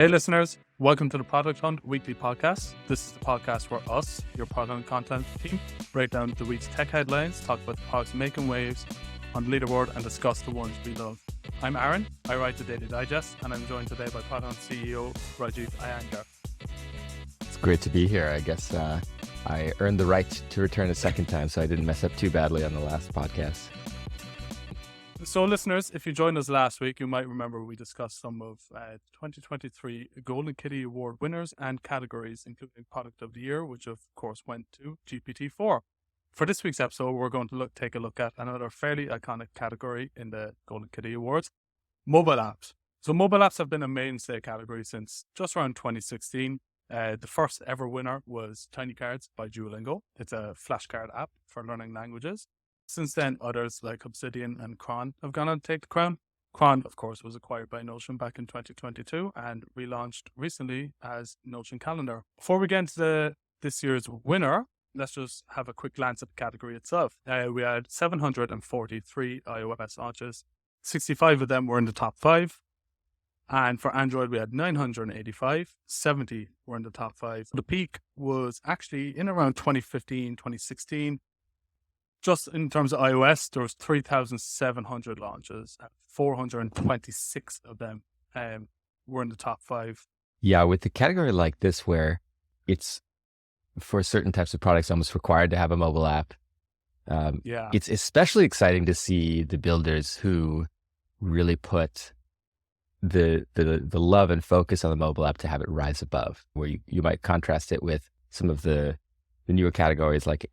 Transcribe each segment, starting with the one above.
Hey listeners, welcome to the Product Hunt Weekly Podcast. This is the podcast where us, your product and content team, break down the week's tech headlines, talk about the products making waves on the leaderboard, and discuss the ones we love. I'm Aaron, I write the Daily Digest, and I'm joined today by Product Hunt CEO Rajiv Iyengar. It's great to be here. I guess I earned the right to return a second time, so I didn't mess up too badly on the last podcast. So listeners, if you joined us last week, you might remember we discussed some of 2023 Golden Kitty Award winners and categories, including Product of the Year, which of course went to GPT-4. For this week's episode, we're going to take a look at another fairly iconic category in the Golden Kitty Awards, mobile apps. So mobile apps have been a mainstay category since just around 2016. The first ever winner was Tiny Cards by Duolingo. It's a flashcard app for learning languages. Since then, others like Obsidian and Cron have gone on to take the crown. Cron, of course, was acquired by Notion back in 2022 and relaunched recently as Notion Calendar. Before we get into this year's winner, let's just have a quick glance at the category itself. We had 743 iOS launches. 65 of them were in the top 5. And for Android, we had 985. 70 were in the top 5. The peak was actually in around 2015, 2016. Just in terms of iOS, there was 3,700 launches. 426 of them were in the top 5. Yeah, with the category like this, where it's for certain types of products almost required to have a mobile app, it's especially exciting to see the builders who really put the love and focus on the mobile app to have it rise above, where you might contrast it with some of the newer categories like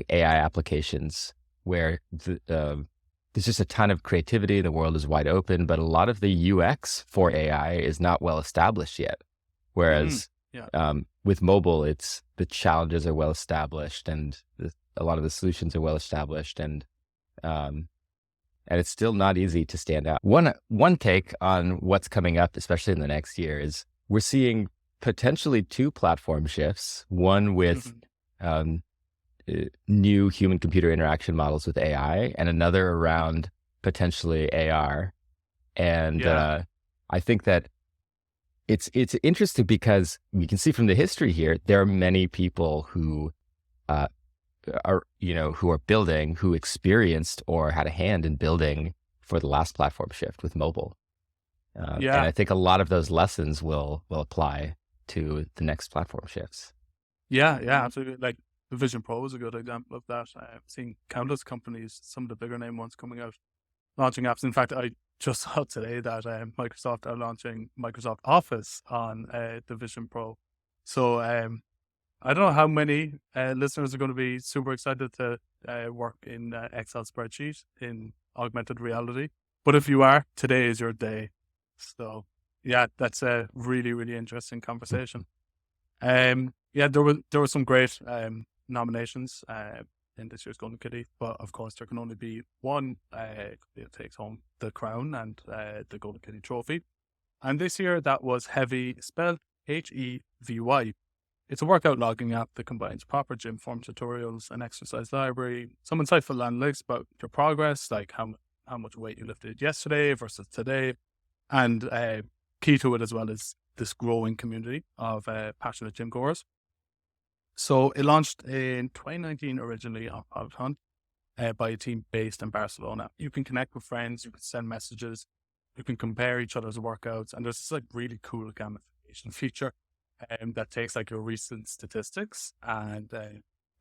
AI applications, where there's just a ton of creativity. The world is wide open, but a lot of the UX for AI is not well established yet. Whereas with mobile, it's the challenges are well established, and a lot of the solutions are well established, and it's still not easy to stand out. One take on what's coming up, especially in the next year, is we're seeing potentially 2 platform shifts. One with new human-computer interaction models with AI, and another around potentially AR. And I think that it's interesting because we can see from the history here, there are many people who are building, who experienced or had a hand in building for the last platform shift with mobile. And I think a lot of those lessons will apply to the next platform shifts. Yeah, absolutely. Like, the Vision Pro is a good example of that. I've seen countless companies, some of the bigger name ones, coming out, launching apps. In fact, I just saw today that Microsoft are launching Microsoft Office on the Vision Pro. So I don't know how many listeners are going to be super excited to work in Excel spreadsheet in augmented reality. But if you are, today is your day. So yeah, that's a really, really interesting conversation. There were some great nominations in this year's Golden Kitty, but of course there can only be one that takes home the crown and the Golden Kitty trophy. And this year that was Heavy, spelled H-E-V-Y. It's a workout logging app that combines proper gym form tutorials, an exercise library, some insightful analytics about your progress, like how much weight you lifted yesterday versus today, and key to it as well is this growing community of passionate gym goers. So it launched in 2019 originally on Product Hunt by a team based in Barcelona. You can connect with friends, you can send messages, you can compare each other's workouts, and there's this like really cool gamification feature that takes like your recent statistics and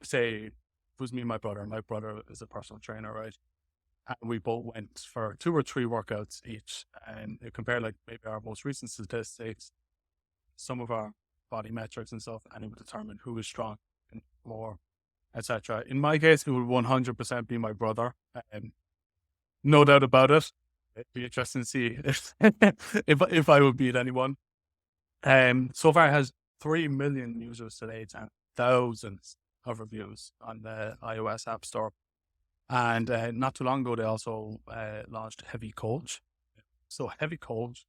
say it was me and my brother. My brother is a personal trainer, right? And we both went for 2 or 3 workouts each, and it compared like maybe our most recent statistics, some of our body metrics and stuff, and it would determine who is strong and more, etc. In my case, it would 100% be my brother. No doubt about it. It'd be interesting to see if I would beat anyone. So far it has 3 million users today and thousands of reviews on the iOS App Store. And not too long ago, they also launched Heavy Coach. So Heavy Coach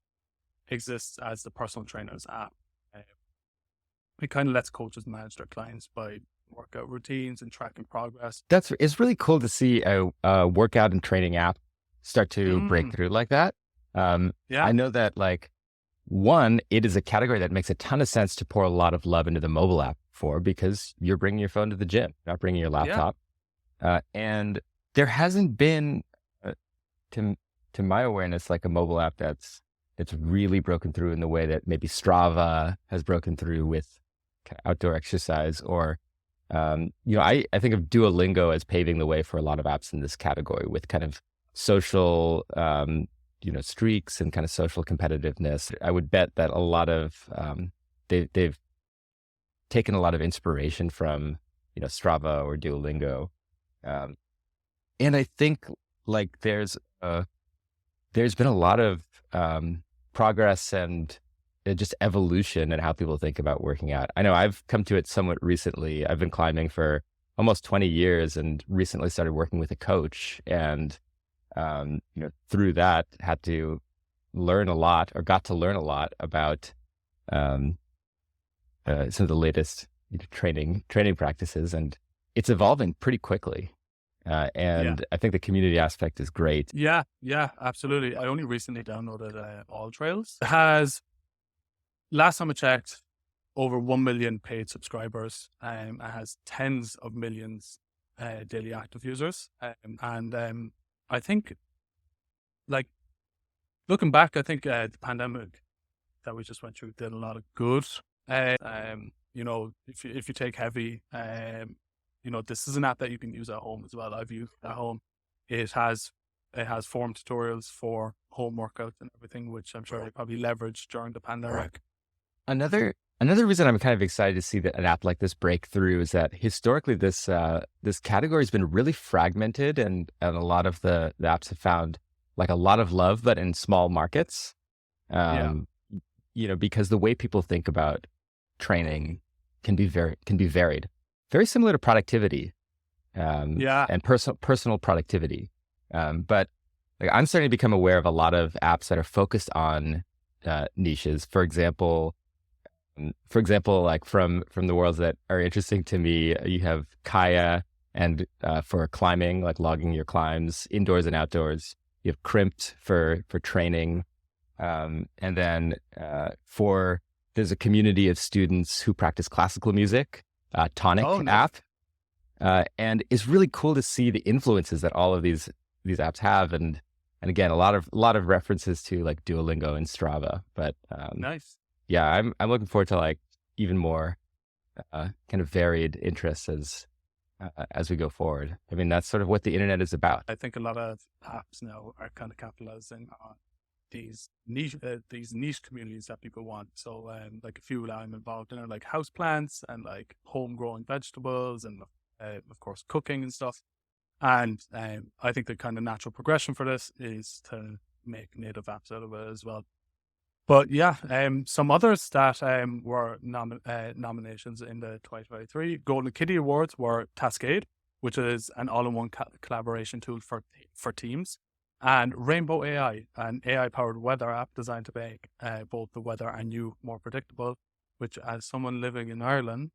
exists as the personal trainer's app. It kind of lets coaches manage their clients by workout routines and tracking progress. It's really cool to see a workout and training app start to break through like that. I know that like one, it is a category that makes a ton of sense to pour a lot of love into the mobile app for, because you're bringing your phone to the gym, not bringing your laptop. And there hasn't been, to my awareness, like a mobile app that's really broken through in the way that maybe Strava has broken through with outdoor exercise, or I think of Duolingo as paving the way for a lot of apps in this category with kind of social streaks and kind of social competitiveness. I would bet that a lot of they've taken a lot of inspiration from Strava or Duolingo, and I think like there's been a lot of progress and just evolution in how people think about working out. I know I've come to it somewhat recently. I've been climbing for almost 20 years and recently started working with a coach, and through that got to learn a lot about some of the latest training practices, and it's evolving pretty quickly. And I think the community aspect is great. Yeah, absolutely. I only recently downloaded All Trails. It has, last time I checked, over 1 million paid subscribers. It has tens of millions daily active users. And I think, like, looking back, I think the pandemic that we just went through did a lot of good. If you take heavy, this is an app that you can use at home as well. I've used it at home. It has form tutorials for home workouts and everything, which I'm sure they probably leveraged during the pandemic. Another reason I'm kind of excited to see that an app like this break through is that historically this category has been really fragmented, and a lot of the apps have found like a lot of love, but in small markets. Because the way people think about training can be varied. Very similar to productivity, and personal productivity. But like, I'm starting to become aware of a lot of apps that are focused on niches. For example, like from the worlds that are interesting to me, you have Kaya, and for climbing, like logging your climbs, indoors and outdoors. You have Crimped for training, and then there's a community of students who practice classical music. Tonic app, and it's really cool to see the influences that all of these apps have, and again a lot of references to like Duolingo and Strava. But nice. Yeah, I'm looking forward to like even more kind of varied interests as we go forward. I mean, that's sort of what the internet is about. I think a lot of apps now are kind of capitalizing on these niche communities that people want. So like a few that I'm involved in are like houseplants and like homegrown vegetables, and of course cooking and stuff. And I think the kind of natural progression for this is to make native apps out of it as well. But yeah, some others that were nominations in the 2023 Golden Kitty Awards were Tascade, which is an all-in-one collaboration tool for teams, and Rainbow AI, an AI-powered weather app designed to make both the weather and you more predictable, which, as someone living in Ireland,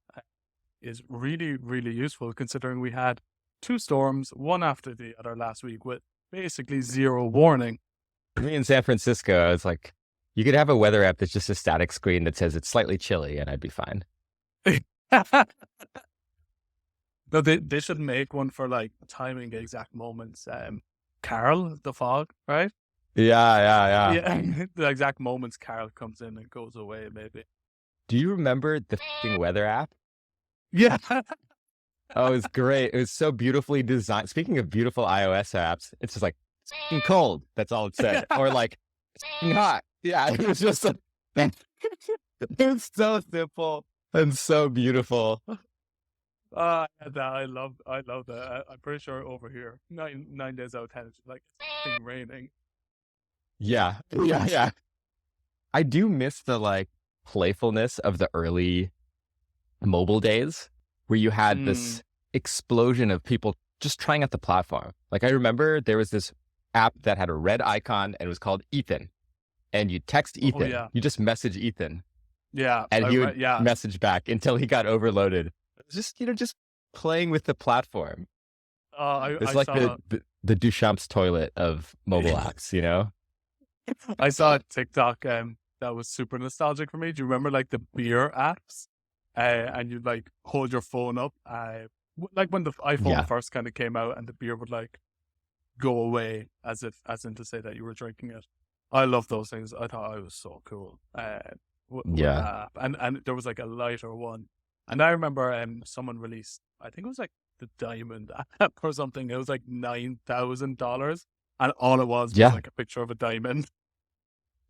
is really, really useful, considering we had 2 storms, one after the other last week, with basically zero warning. Me in San Francisco, I was like, you could have a weather app that's just a static screen that says it's slightly chilly, and I'd be fine. No, they should make one for like timing the exact moments. Carol, the fog, right? Yeah. The exact moments Carol comes in and goes away, maybe. Do you remember the weather app? Yeah. Oh, it was great. It was so beautifully designed. Speaking of beautiful iOS apps, it's just like, it's cold. That's all it said. Or like, it's hot. Yeah, it was just it's so simple and so beautiful. I love that. I'm pretty sure over here, 9 days out of 10, it's like it's raining. Yeah. I do miss the like playfulness of the early mobile days, where you had this explosion of people just trying out the platform. Like, I remember there was this app that had a red icon and it was called Ethan, and you text Ethan. You just message Ethan. Yeah, and he would message back until he got overloaded. Just playing with the platform. It's like the Duchamp's toilet of mobile apps, I saw a TikTok that that was super nostalgic for me. Do you remember like the beer apps? And you'd like hold your phone up, like when the iPhone first kind of came out, and the beer would like go away as in to say that you were drinking it. I love those things. I thought I was so cool. With that app. And there was like a lighter one, and I remember someone released, I think it was like the Diamond app or something. It was like $9,000, and all it was like a picture of a diamond.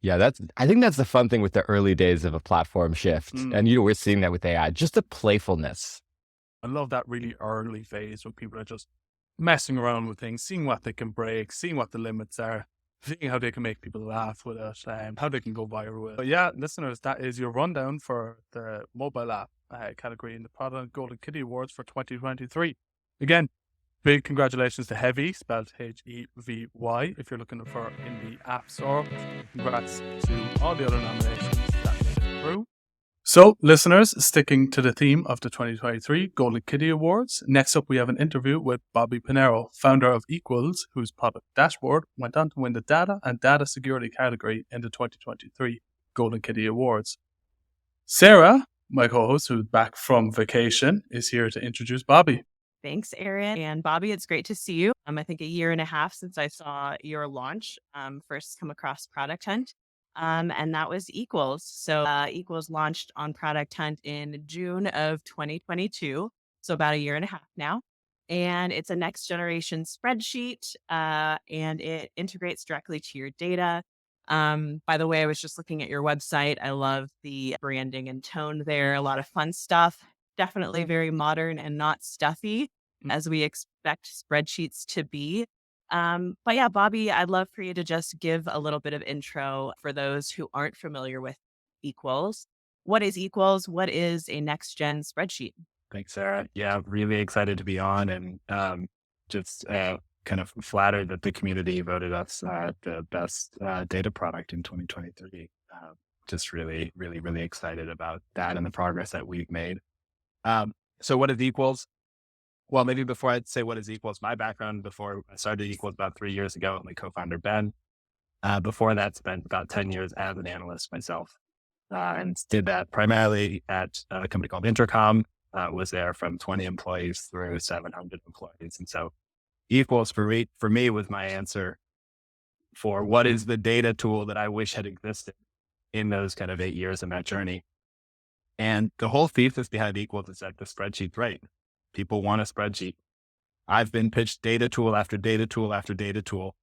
Yeah, I think that's the fun thing with the early days of a platform shift. And we're seeing that with AI, just the playfulness. I love that really early phase when people are just messing around with things, seeing what they can break, seeing what the limits are, seeing how they can make people laugh with it, how they can go viral with it. But yeah, listeners, that is your rundown for the mobile app category in the Product Golden Kitty Awards for 2023. Again, big congratulations to Heavy, spelled Hevy, if you're looking for in the App Store. Congrats to all the other nominations that made it through. So, listeners, sticking to the theme of the 2023 Golden Kitty Awards, next up we have an interview with Bobby Pinero, founder of Equals, whose product Dashboard went on to win the Data and Data Security category in the 2023 Golden Kitty Awards. Sarah, my co-host, who's back from vacation, is here to introduce Bobby. Thanks, Aaron. And Bobby, it's great to see you. I think a year and a half since I saw your launch, first come across Product Hunt. And that was Equals. So Equals launched on Product Hunt in June of 2022. So about a year and a half now. And it's a next generation spreadsheet, and it integrates directly to your data. By the way, I was just looking at your website. I love the branding and tone there. A lot of fun stuff. Definitely very modern and not stuffy, as we expect spreadsheets to be. But yeah, Bobby, I'd love for you to just give a little bit of intro for those who aren't familiar with Equals. What is Equals? What is a next-gen spreadsheet? Thanks, Sarah. Yeah, really excited to be on, and just kind of flattered that the community voted us the best data product in 2023. Just really, really, really excited about that and the progress that we've made. So what is Equals? Well, maybe before I say what is Equals, my background before I started Equals about 3 years ago, my co-founder, Ben. Before that, spent about 10 years as an analyst myself, and did that primarily at a company called Intercom. Was there from 20 employees through 700 employees. And so Equals for me was my answer for what is the data tool that I wish had existed in those kind of 8 years of that journey. And the whole thesis behind Equals is that the spreadsheet's right. People want a spreadsheet. I've been pitched data tool after data tool after data tool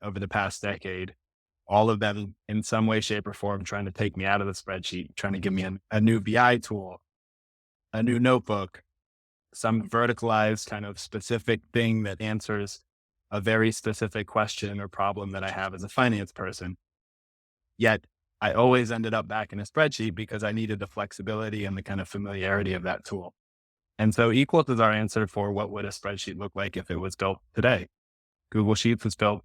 over the past decade, all of them in some way, shape, or form trying to take me out of the spreadsheet, trying to give me a new BI tool, a new notebook, some verticalized kind of specific thing that answers a very specific question or problem that I have as a finance person. Yet I always ended up back in a spreadsheet because I needed the flexibility and the kind of familiarity of that tool. And so Equals is our answer for what would a spreadsheet look like if it was built today. Google Sheets was built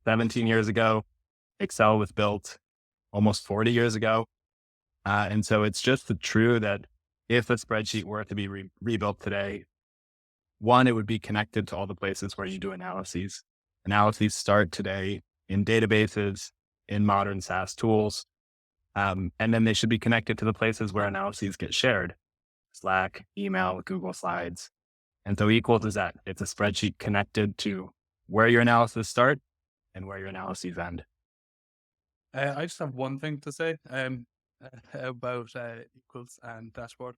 17 years ago. Excel was built almost 40 years ago. And so it's just true that if a spreadsheet were to be rebuilt today, one, it would be connected to all the places where you do analyses. Analyses start today in databases, in modern SaaS tools. And then they should be connected to the places where analyses get shared. Slack, email, Google Slides. And so Equals is that. It's a spreadsheet connected to where your analysis start and where your analyses end. I just have one thing to say about Equals and Dashboard.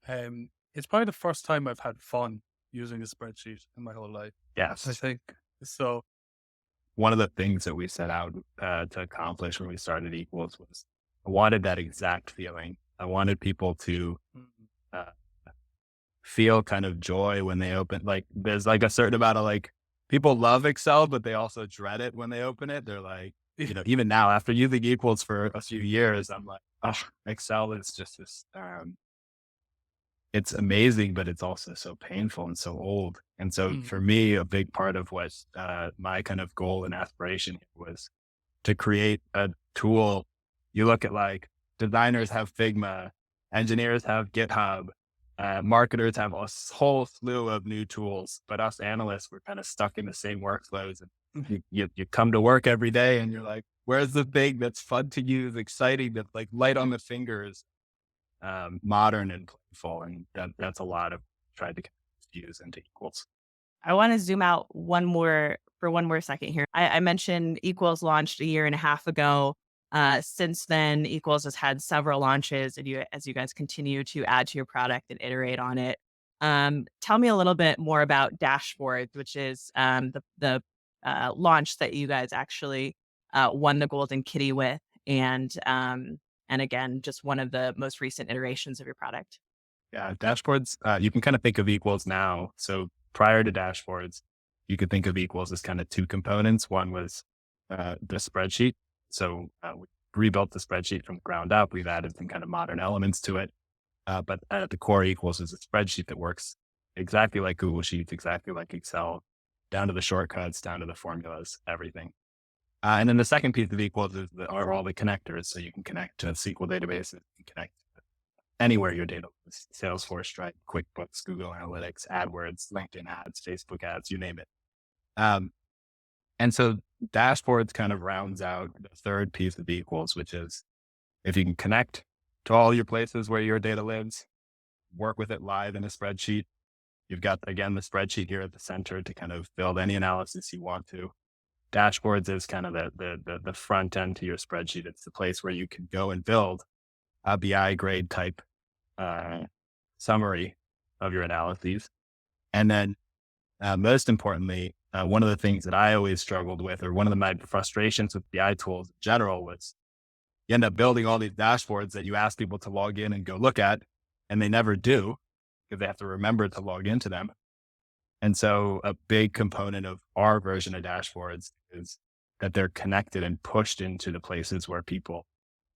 It's probably the first time I've had fun using a spreadsheet in my whole life. Yes. I think so. One of the things that we set out to accomplish when we started Equals was I wanted that exact feeling. I wanted people to feel kind of joy when they open, like there's like a certain amount of like, people love Excel, but they also dread it when they open it. They're like, even now after using Equals for a few years, I'm like, oh, Excel is just this, it's amazing, but it's also so painful and so old. And so for me, a big part of what my kind of goal and aspiration was to create a tool. You look at like designers have Figma, engineers have GitHub, marketers have a whole slew of new tools, but us analysts, we're kind of stuck in the same workflows. And you come to work every day and you're like, Where's the thing that's fun to use, exciting, that's like light on the fingers, modern and playful? And that's a lot of tried to use into equals. I want to zoom out one more second here. I mentioned Equals launched a year and a half ago. Since then, Equals has had several launches, and as you guys continue to add to your product and iterate on it. Tell me a little bit more about Dashboards, which is the launch that you guys actually won the Golden Kitty with, and again, just one of the most recent iterations of your product. Yeah, Dashboards. You can kind of think of Equals now. So prior to Dashboards, you could think of Equals as kind of two components. One was the spreadsheet. So we rebuilt the spreadsheet from the ground up. We've added some kind of modern elements to it. But at the core, Equals is a spreadsheet that works exactly like Google Sheets, exactly like Excel, down to the shortcuts, down to the formulas, everything. And then the second piece of Equals are all the connectors. So you can connect to SQL databases, you can connect anywhere your data is, Salesforce, Stripe, QuickBooks, Google Analytics, AdWords, LinkedIn ads, Facebook ads, you name it. And so Dashboards kind of rounds out the third piece of Equals, which is if you can connect to all your places where your data lives, work with it live in a spreadsheet. You've got, again, the spreadsheet here at the center to kind of build any analysis you want to. Dashboards is kind of the front end to your spreadsheet. It's the place where you can go and build a BI grade type summary of your analyses. And then most importantly, one of the things that I always struggled with, or one of my frustrations with BI tools in general, was you end up building all these dashboards that you ask people to log in and go look at, and they never do because they have to remember to log into them. And so a big component of our version of dashboards is that they're connected and pushed into the places where people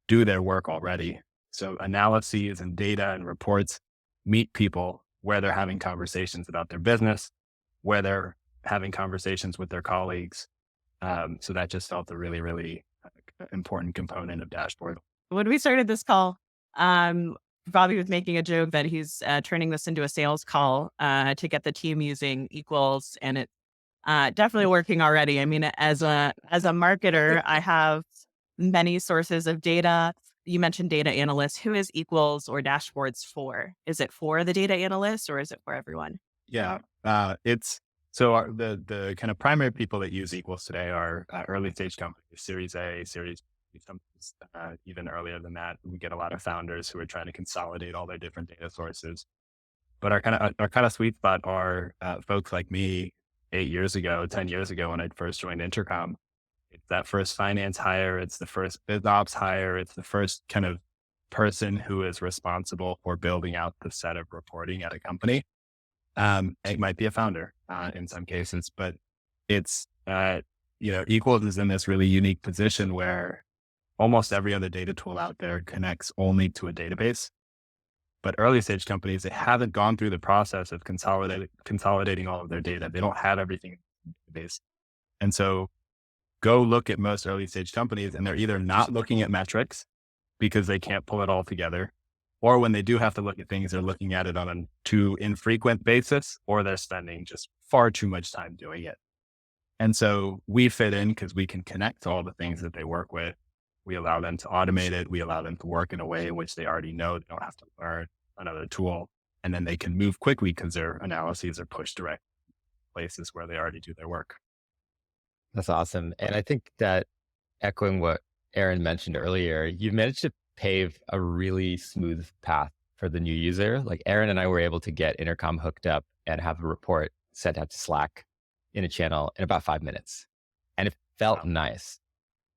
do their work already. So analyses and data and reports meet people where they're having conversations about their business, where they're having conversations with their colleagues. So that just felt a really, really important component of Dashboard. When we started this call, Bobby was making a joke that he's turning this into a sales call to get the team using Equals, and it's definitely working already. I mean, as a marketer, I have many sources of data. You mentioned data analysts. Who is Equals or Dashboards for? Is it for the data analysts or is it for everyone? Yeah, it's so the kind of primary people that use Equals today are early stage companies, Series A, Series B, even earlier than that. We get a lot of founders who are trying to consolidate all their different data sources. But our kind of sweet spot are folks like me 8 years ago, 10 years ago when I first joined Intercom. It's that first finance hire. It's the first biz ops hire. It's the first kind of person who is responsible for building out the set of reporting at a company. It might be a founder in some cases, but it's, Equals is in this really unique position where almost every other data tool out there connects only to a database. But early stage companies, they haven't gone through the process of consolidating all of their data. They don't have everything in the database. And so go look at most early stage companies and they're either not looking at metrics because they can't pull it all together, or when they do have to look at things, they're looking at it on a too infrequent basis, or they're spending just far too much time doing it. And so we fit in because we can connect to all the things that they work with. We allow them to automate it. We allow them to work in a way in which they already know. They don't have to learn another tool. And then they can move quickly because their analyses are pushed direct places where they already do their work. That's awesome. And I think that echoing what Aaron mentioned earlier, you've managed to pave a really smooth path for the new user. Like Aaron and I were able to get Intercom hooked up and have a report sent out to Slack in a channel in about 5 minutes. And it felt nice.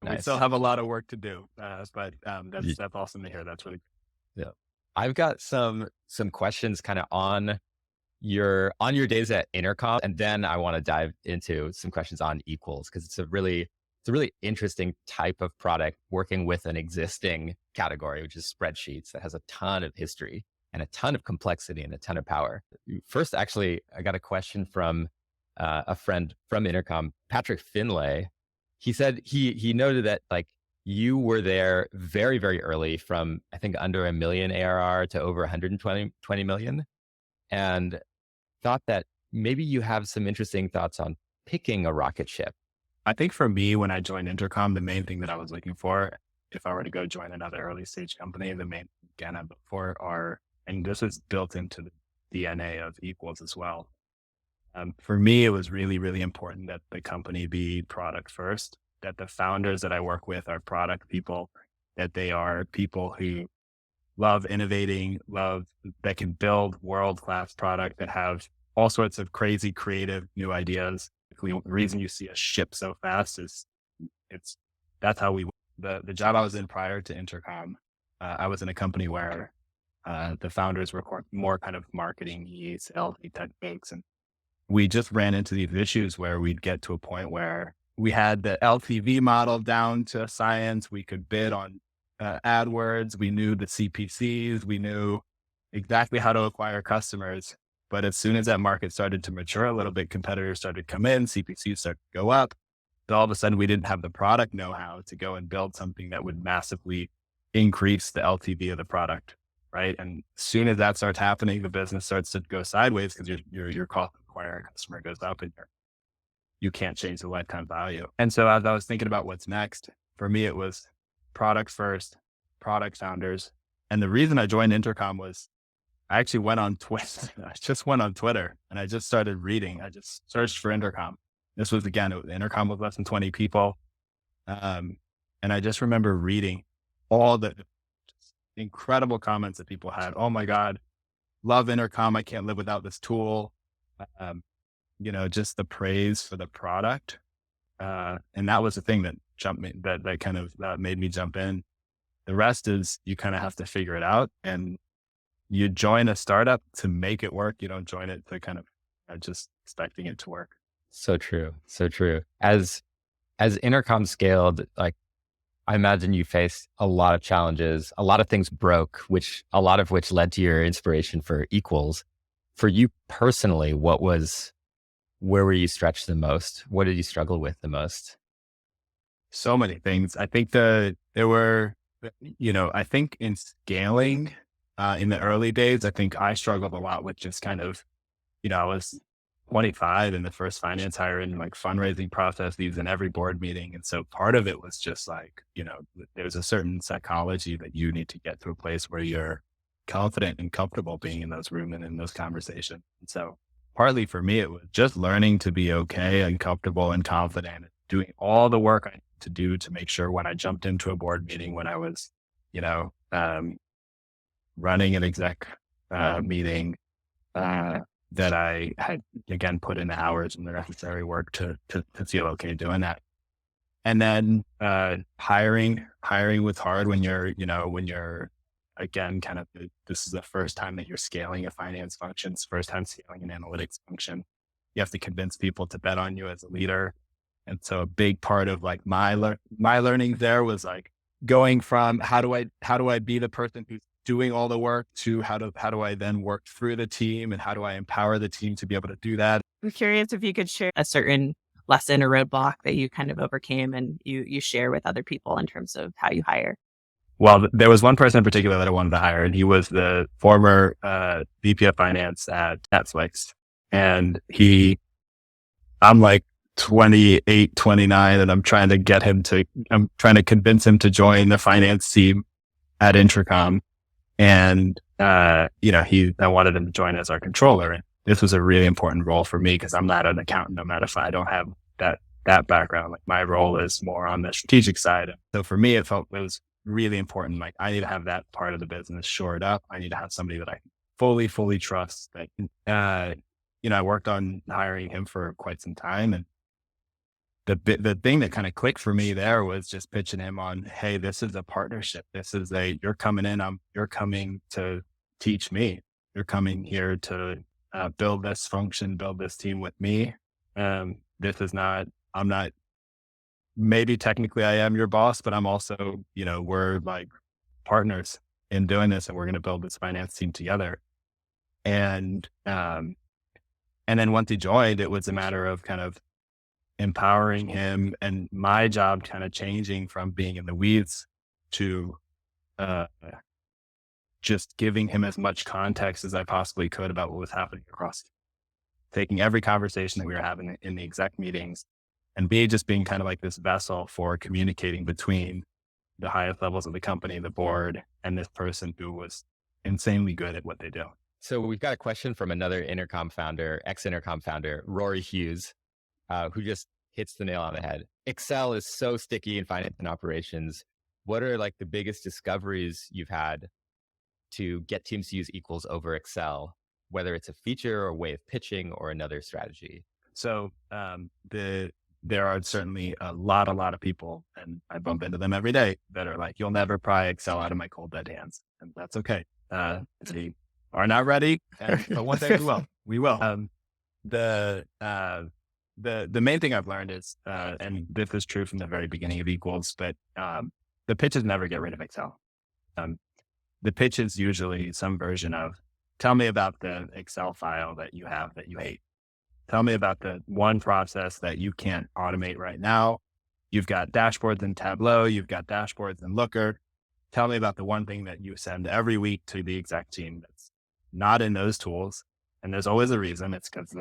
We still have a lot of work to do, but that's awesome to hear. That's really good. Yeah. I've got some questions kind of on your days at Intercom, and then I want to dive into some questions on Equals because it's a really interesting type of product working with an existing category, which is spreadsheets, that has a ton of history and a ton of complexity and a ton of power. First, actually, I got a question from a friend from Intercom, Patrick Finlay. He said he noted that like you were there very, very early, from I think under $1 million ARR to over 120 million, and thought that maybe you have some interesting thoughts on picking a rocket ship I think for me, when I joined Intercom, the main thing that I was looking for, if I were to go join another early stage company, the main thing again I look for are, and this is built into the DNA of Equals as well. For me, it was really, really important that the company be product first, that the founders that I work with are product people, that they are people who love innovating, that can build world-class product, that have all sorts of crazy, creative new ideas. The reason you see us ship so fast is that's how the job I was in prior to Intercom. I was in a company where the founders were more kind of marketing-y, sales-y techniques. And we just ran into these issues where we'd get to a point where we had the LTV model down to science. We could bid on AdWords. We knew the CPCs. We knew exactly how to acquire customers. But as soon as that market started to mature a little bit, competitors started to come in, CPCs started to go up. So all of a sudden, we didn't have the product know-how to go and build something that would massively increase the LTV of the product, right? And as soon as that starts happening, the business starts to go sideways because your cost of acquiring a customer goes up and you can't change the lifetime value. And so as I was thinking about what's next, for me, it was product first, product founders. And the reason I joined Intercom was I actually went on Twitter. I just went on Twitter and I just started reading. I just searched for Intercom. This was, again, Intercom was less than 20 people. And I just remember reading all the incredible comments that people had. Oh my God, love Intercom. I can't live without this tool. Just the praise for the product. And that was the thing that that made me jump in. The rest is you kind of have to figure it out, and you join a startup to make it work. You don't join it to kind of just expecting it to work. So true. So true. As Intercom scaled, like, I imagine you faced a lot of challenges, a lot of things broke, a lot of which led to your inspiration for Equals. For you personally, where were you stretched the most? What did you struggle with the most? So many things. I think I think in scaling, in the early days, I think I struggled a lot with just kind of, I was 25 in the first finance hire and like fundraising processes in every board meeting. And so part of it was just like, there's a certain psychology that you need to get to a place where you're confident and comfortable being in those rooms and in those conversations. And so partly for me, it was just learning to be okay and comfortable and confident, and doing all the work I need to do to make sure when I jumped into a board meeting, when I was, running an exec meeting, that I had, again, put in the hours and the necessary work to feel okay doing that. And then hiring was hard when you're again, kind of, this is the first time that you're scaling a finance function. It's the first time scaling an analytics function. You have to convince people to bet on you as a leader. And so a big part of like my learning there was like going from how do I be the person who's doing all the work to how do I then work through the team, and how do I empower the team to be able to do that? I'm curious if you could share a certain lesson or roadblock that you kind of overcame and you share with other people in terms of how you hire. Well, there was one person in particular that I wanted to hire, and he was the former VP of finance at Netflix. And I'm like 28, 29, and I'm trying to convince him to join the finance team at Intercom. And, I wanted him to join as our controller. And this was a really important role for me because I'm not an accountant. I'm not I don't have that background. Like, my role is more on the strategic side. So for me, it was really important. Like, I need to have that part of the business shored up. I need to have somebody that I can fully trust. That, I worked on hiring him for quite some time. And the thing that kind of clicked for me there was just pitching him on, hey, this is a partnership. This is you're coming in, you're coming to teach me. You're coming here to build this function, build this team with me. I'm not, maybe technically I am your boss, but I'm also, we're like partners in doing this, and we're going to build this finance team together. And then once he joined, it was a matter of kind of empowering him, and my job kind of changing from being in the weeds to just giving him as much context as I possibly could about what was happening across, taking every conversation that we were having in the exec meetings and B, just being kind of like this vessel for communicating between the highest levels of the company, the board, and this person who was insanely good at what they do. So we've got a question from another Intercom founder, ex-Intercom founder, Rory Hughes, who just hits the nail on the head. Excel is so sticky in finance and operations. What are like the biggest discoveries you've had to get teams to use equals over Excel, whether it's a feature or a way of pitching or another strategy? So there are certainly a lot of people, and I bump into them every day, that are like, you'll never pry Excel out of my cold dead hands. And that's okay. They are not ready, but one day we will. We will. The main thing I've learned is, and this is true from the very beginning of equals, but the pitches never get rid of Excel. The pitch is usually some version of, tell me about the Excel file that you have that you hate. Tell me about the one process that you can't automate right now. You've got dashboards in Tableau. You've got dashboards in Looker. Tell me about the one thing that you send every week to the exec team that's not in those tools. And there's always a reason. It's because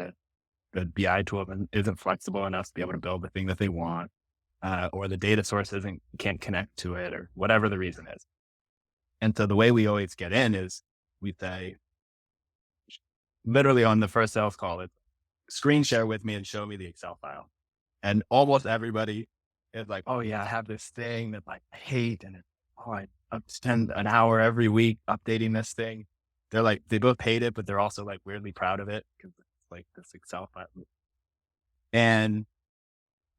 the BI tool isn't flexible enough to be able to build the thing that they want, or the data source can't connect to it, or whatever the reason is. And so the way we always get in is we say, literally on the first sales call, it's screen share with me and show me the Excel file. And almost everybody is like, oh yeah, I have this thing that like I hate, and I spend an hour every week updating this thing. They're like, they both hate it, but they're also like weirdly proud of it because it's like this Excel file. And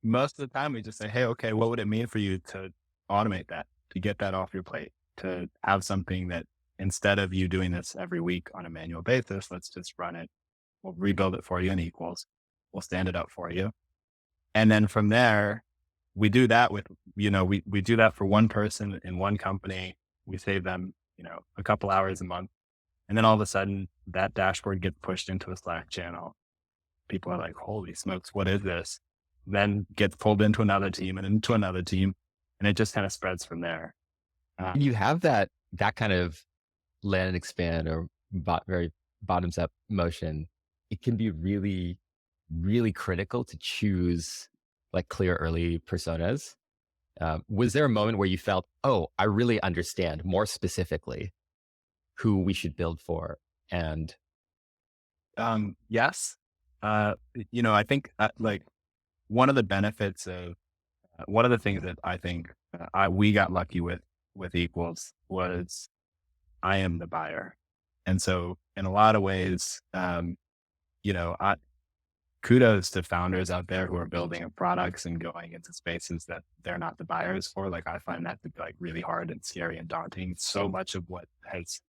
most of the time we just say, hey, okay, what would it mean for you to automate that, to get that off your plate, to have something that instead of you doing this every week on a manual basis, let's just run it. We'll rebuild it for you in equals. We'll stand it up for you. And then from there, we do that with, we do that for one person in one company. We save them, a couple hours a month. And then all of a sudden that dashboard gets pushed into a Slack channel. People are like, holy smokes, what is this? Then gets pulled into another team and into another team. And it just kind of spreads from there. You have that kind of land and expand or very bottoms up motion. It can be really, really critical to choose like clear early personas. Was there a moment where you felt, oh, I really understand more specifically who we should build for? And yes. I think like one of the benefits of one of the things that I think we got lucky with equals was I am the buyer. And so in a lot of ways, kudos to founders out there who are building products and going into spaces that they're not the buyers for. Like I find that to be like really hard and scary and daunting. So much of what has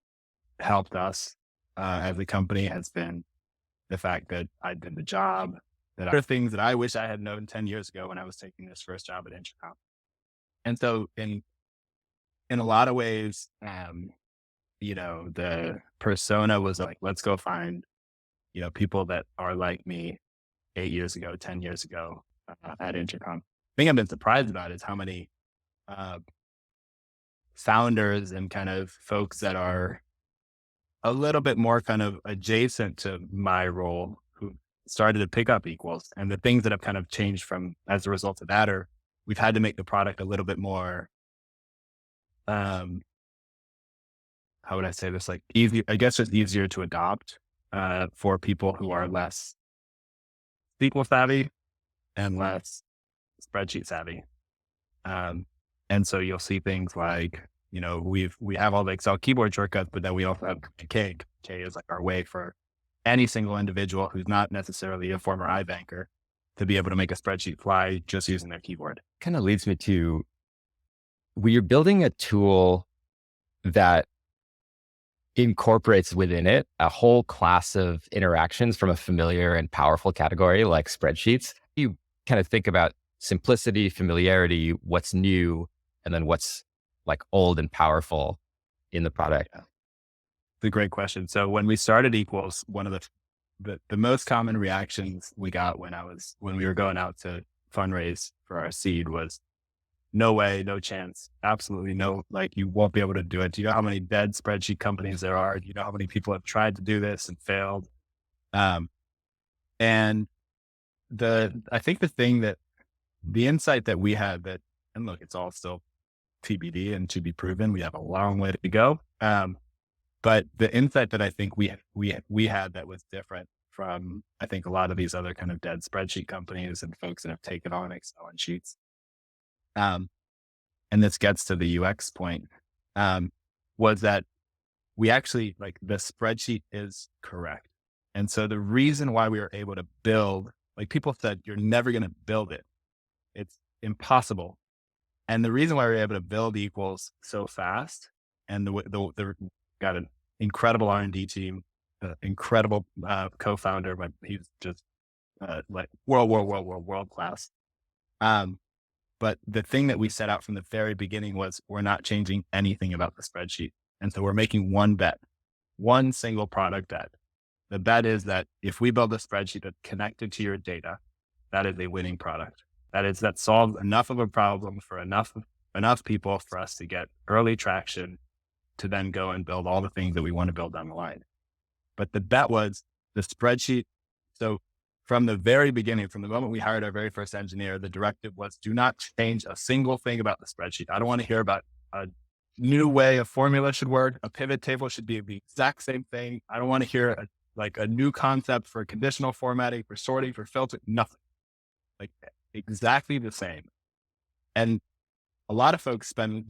helped us as a company has been the fact that I did the job, that are things that I wish I had known 10 years ago when I was taking this first job at Intercom. And so in a lot of ways, the persona was like, let's go find, people that are like me 8 years ago, 10 years ago at Intercom. The thing I've been surprised about is how many founders and kind of folks that are a little bit more kind of adjacent to my role who started to pick up equals. And the things that have kind of changed from as a result of that are we've had to make the product a little bit more, how would I say this? Like easy, I guess it's easier to adopt for people who are less SQL savvy and less spreadsheet savvy. And so you'll see things like, we have all the Excel keyboard shortcuts, but then we also have K. K is like our way for any single individual who's not necessarily a former iBanker to be able to make a spreadsheet fly just using their keyboard. Kind of leads me to, when you're building a tool that incorporates within it a whole class of interactions from a familiar and powerful category like spreadsheets, you kind of think about simplicity, familiarity, what's new, and then what's like old and powerful in the product. Yeah. It's a great question. So when we started Equals, one of the most common reactions we got when we were going out to fundraise for our seed was, no way, no chance, absolutely no, like you won't be able to do it. Do you know how many dead spreadsheet companies there are? Do you know how many people have tried to do this and failed? And I think the thing that the insight that we had that, and look, it's all still TBD and to be proven. We have a long way to go. But the insight that I think we had that was different from, I think, a lot of these other kind of dead spreadsheet companies and folks that have taken on Excel and Sheets. And this gets to the UX point, was that we actually, like, the spreadsheet is correct. And so the reason why we were able to build, like, people said, you're never going to build it. It's impossible. And the reason why we were able to build Equals so fast, and the got an incredible R&D team, incredible co-founder, but he's just like world class. But the thing that we set out from the very beginning was we're not changing anything about the spreadsheet. And so we're making one bet, one single product bet. The bet is that if we build a spreadsheet that's connected to your data, that is a winning product. That solves enough of a problem for enough people for us to get early traction to then go and build all the things that we want to build down the line. But the bet was the spreadsheet. So from the very beginning, from the moment we hired our very first engineer, the directive was do not change a single thing about the spreadsheet. I don't want to hear about a new way a formula should work. A pivot table should be the exact same thing. I don't want to hear a new concept for conditional formatting, for sorting, for filtering, nothing. Like, exactly the same. And a lot of folks spend,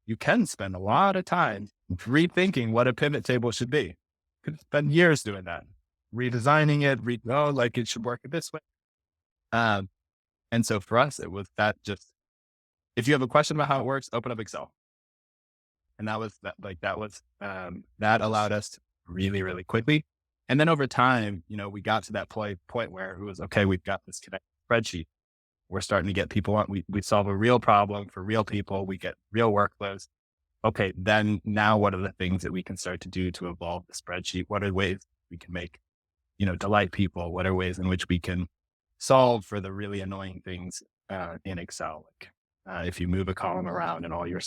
you can spend a lot of time rethinking what a pivot table should be. Could spend years doing that, redesigning it, like it should work this way. And so for us, it was that if you have a question about how it works, open up Excel. And that allowed us to really, really quickly. And then over time, we got to that point where it was, okay, we've got this connected spreadsheet. We're starting to get people on, we solve a real problem for real people. We get real workflows. Okay, then now what are the things that we can start to do to evolve the spreadsheet? What are ways we can make, delight people? What are ways in which we can solve for the really annoying things in Excel? Like if you move a column around and all your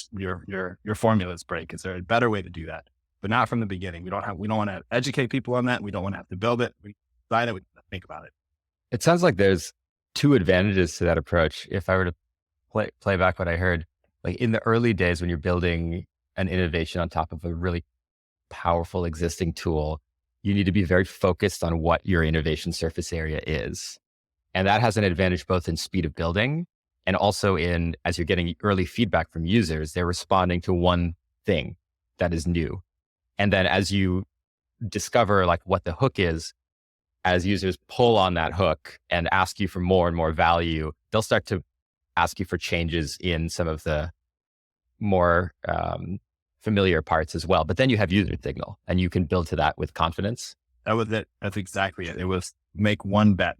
formulas break, is there a better way to do that? But not from the beginning. We don't want to educate people on that. We don't want to have to build it. We design it. We think about it. It sounds like there's two advantages to that approach. If I were to play back what I heard, like in the early days when you're building an innovation on top of a really powerful existing tool, you need to be very focused on what your innovation surface area is. And that has an advantage both in speed of building and also in, as you're getting early feedback from users, they're responding to one thing that is new. And then as you discover like what the hook is, as users pull on that hook and ask you for more and more value, they'll start to ask you for changes in some of the more familiar parts as well. But then you have user signal and you can build to that with confidence. That was it. That's exactly it. It was make one bet.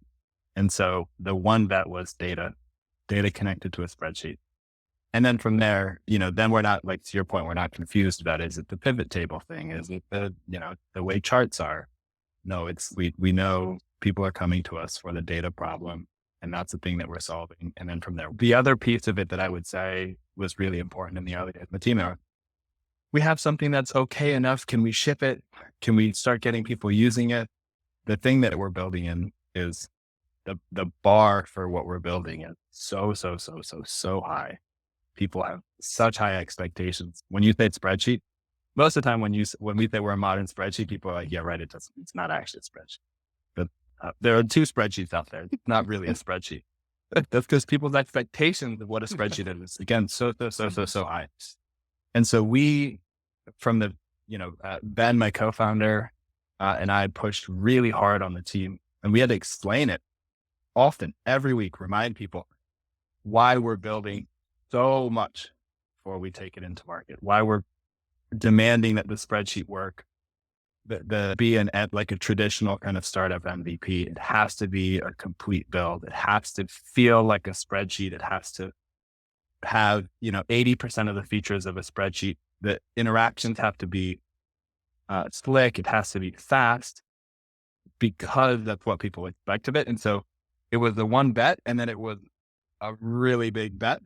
And so the one bet was data connected to a spreadsheet. And then from there, then we're not, like, to your point, we're not confused about, is it the pivot table thing? Is it the way charts are? No, we know people are coming to us for the data problem, and that's the thing that we're solving. And then from there, the other piece of it that I would say was really important in the early days, Matima, we have something that's okay enough. Can we ship it? Can we start getting people using it? The thing that we're building in is the bar for what we're building is so high. People have such high expectations. When you say spreadsheet, most of the time when we say we're a modern spreadsheet, people are like, yeah, right. It's not actually a spreadsheet. But there are two spreadsheets out there. It's not really a spreadsheet. That's because people's expectations of what a spreadsheet is, again, so high. And so we, from the, Ben, my co-founder, and I pushed really hard on the team, and we had to explain it often, every week, remind people why we're building so much before we take it into market, why we're demanding that the spreadsheet work, be like a traditional kind of startup MVP. It has to be a complete build. It has to feel like a spreadsheet. It has to have, 80% of the features of a spreadsheet. The interactions have to be slick. It has to be fast because that's what people expect of it. And so it was the one bet, and then it was a really big bet.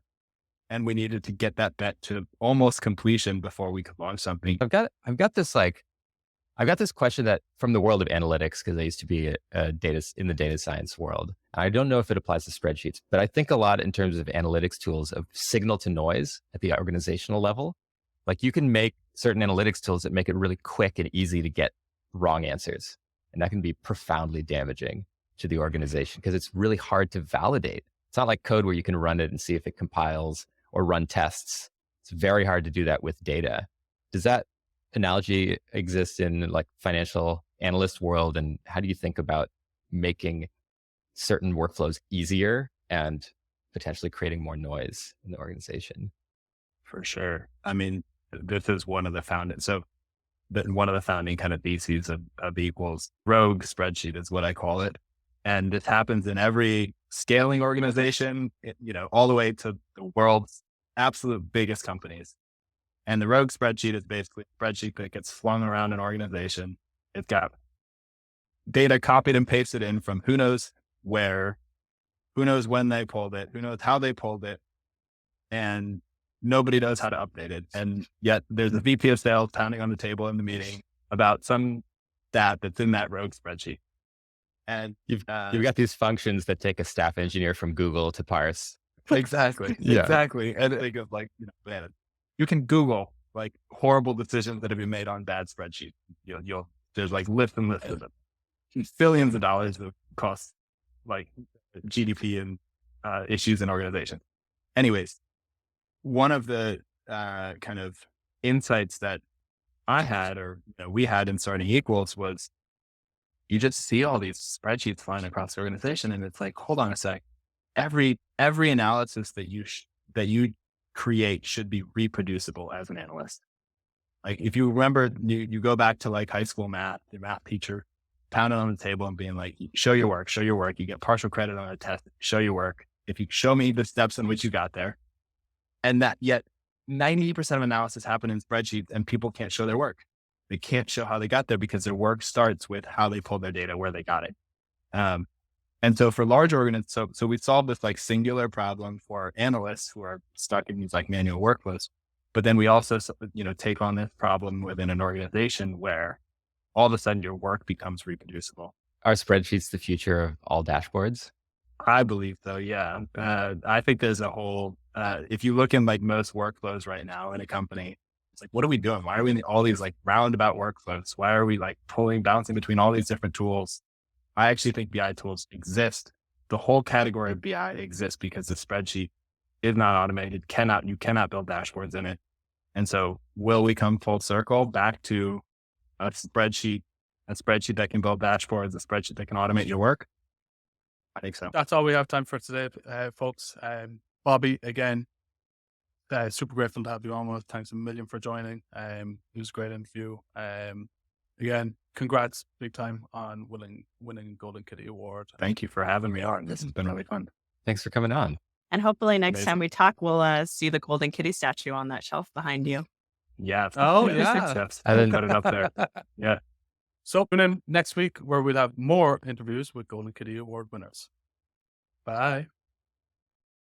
And we needed to get that bet to almost completion before we could launch something. I've got this I got this question that from the world of analytics, because I used to be in the data science world. I don't know if it applies to spreadsheets, but I think a lot in terms of analytics tools of signal to noise at the organizational level. Like you can make certain analytics tools that make it really quick and easy to get wrong answers. And that can be profoundly damaging to the organization because it's really hard to validate. It's not like code where you can run it and see if it compiles or run tests. It's very hard to do that with data. Does that analogy exist in like financial analyst world? And how do you think about making certain workflows easier and potentially creating more noise in the organization? For sure. I mean, this is one of the founding kind of theses of Equals. Rogue spreadsheet is what I call it. And this happens in every scaling organization, all the way to the world's absolute biggest companies. And the rogue spreadsheet is basically a spreadsheet that gets flung around an organization. It's got data copied and pasted in from who knows where, who knows when they pulled it, who knows how they pulled it, and nobody knows how to update it. And yet there's a VP of sales pounding on the table in the meeting about some stat that's in that rogue spreadsheet. And you've got these functions that take a staff engineer from Google to parse. Exactly. Yeah. Exactly. And they go like, man, you can Google like horrible decisions that have been made on bad spreadsheets. There's like lists and lists of them. Billions of dollars of costs, like GDP and issues in organizations. Anyways, one of the kind of insights that I had, or we had in starting Equals, was you just see all these spreadsheets flying across the organization, and it's like, hold on a sec. Every analysis that you create should be reproducible as an analyst. Like if you remember, you go back to like high school math, your math teacher pounding on the table and being like, show your work. You get partial credit on a test, show your work. If you show me the steps in which you got there. And that yet 90% of analysis happen in spreadsheets and people can't show their work. They can't show how they got there because their work starts with how they pulled their data, where they got it. And so for large organizations, so we solved this like singular problem for analysts who are stuck in these like manual workflows. But then we also, take on this problem within an organization where all of a sudden your work becomes reproducible. Are spreadsheets the future of all dashboards? I believe so. Yeah. I think there's a whole, if you look in like most workflows right now in a company, it's like, what are we doing? Why are we in all these like roundabout workflows? Why are we like bouncing between all these different tools? I actually think BI tools exist. The whole category of BI exists because the spreadsheet is not automated. You cannot build dashboards in it. And so will we come full circle back to a spreadsheet that can build dashboards, a spreadsheet that can automate your work? I think so. That's all we have time for today, folks. Bobby, again, super grateful to have you on. Thanks a million for joining. It was a great interview. Again, congrats big time on winning Golden Kitty Award. Thank you for having me on. This has been really fun. Thanks for coming on. And hopefully next time we talk, we'll see the Golden Kitty statue on that shelf behind you. Yeah. Oh, yeah. I didn't put it up there. Yeah. So tune in next week where we'll have more interviews with Golden Kitty Award winners. Bye.